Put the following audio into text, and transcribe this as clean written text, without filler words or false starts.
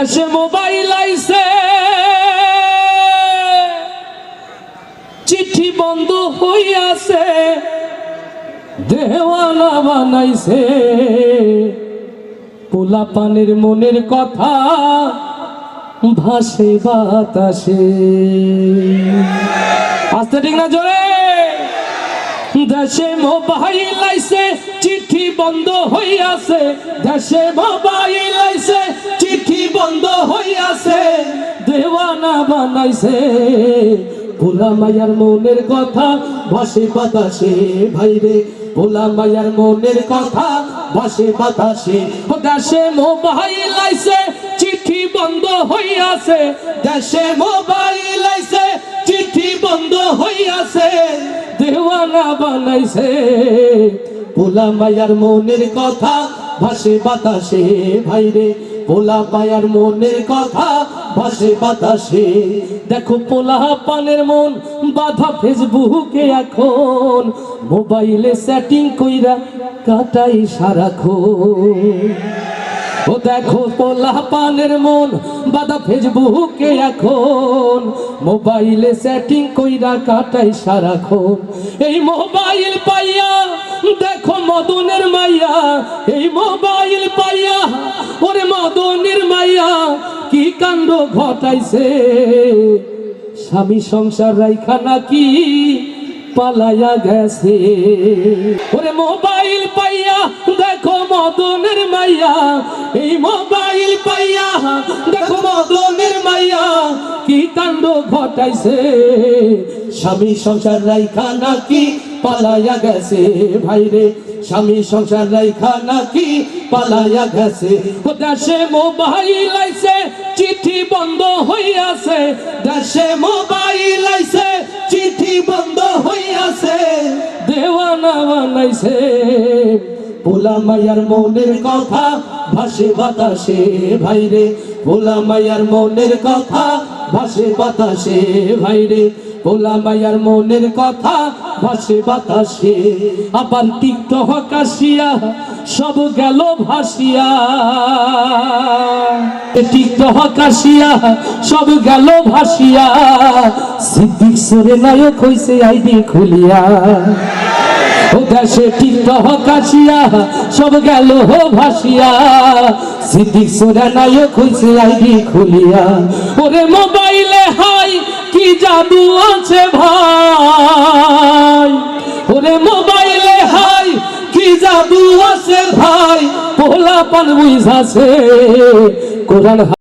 দেশে মোবাইল আইছে, চিঠি বন্ধ হইয়াছে, দেওয়ানা বানাইছে, পোলা পানের মনের কথা ভাসে বাতাসে। আস্তে ঠিক না জোরে। দেশে মোবাইল আইছে, চিঠি বন্ধ হইয়াছে, দেশে মোবাইল আইছে, চিঠি বন্ধ হইয়াছে, দেওয়ানা বানাইছে, ভোলা মায়ার মনের কথা ভাসে বাতাসে। ভাইরে ভোলা মায়ার মনের কথা ভাসে বাতাসে। দেশে মোবাইল আইছে, চিঠি বন্ধ হইয়াছে, দেশে মোবাইল আইছে, চিঠি বন্ধ হইয়াছে, দেওয়ানা বানাইছে, ভোলা মায়ার মনের কথা ভাসে বাতাসে। ভাইরে পোলা পায়ার মনের কথা ভাসে বাতাসে। দেখো পোলা পানের মন বাধা ফেসবুকে এখন, মোবাইলে সেটিং কইরা কাটাই সারাক্ষণ। ও দেখো পোলা পানের মন বাধা ফেসবুকে এখন, মোবাইলে সেটিং কইরা কাটাই সারাক্ষণ। এই মোবাইল পাইয়া দেখো মদনের মাইয়া, এই মোবাইল পাইয়া ওরে মদনের মাইয়া কি কাণ্ড ঘটাইছে, স্বামী সংসার রাইখা নাকি পালাইয়া গেছে। ওরে মোবাইল পাইয়া দেখো মদনের মাইয়া, এই মোবাইল পাইয়া দেখো মদনের মাইয়া কি কাণ্ড ঘটাইছে, স্বামী সংসার রাইখা নাকি পালাইয়া গেছে। ভাইরে স্বামী সংসার রাইখা নাকি পালাইয়া গেছে। দেশে মোবাইল আইছে, চিঠি বন্ধ হইয়াছে, দেশে মোবাইল আইছে, চিঠি বন্ধ হইয়াছে, দেওয়ানা বানাইছে, পোলা মায়ার মনের কথা ভাসে বাতাসে। ভাইরে পোলা মায়ার মনের কথা ভাসে বাতাসে। ভাইরে পোলা মায়ার মনের কথা ভাসে বাতাসে। আবার টিকটক আসিয়া সব গেল ভাসিয়া, টিকটক আসিয়া সব গেল ভাসিয়া, সিদ্দিক সরে নায়ক হইছে আইডি খুলিয়া। ও দেশে টিকটক আসিয়া সব গেল ভাসিয়া, সিদ্দিক সরে নায়ক হইছে আইডি খুলিয়া। ওরে মোবাইলে হাই কি জাদু আছে ভাই, ওরে মোবাইলে হাই কি জাদু আছে ভাই, পোলা পান বুঝাছে কোরআন।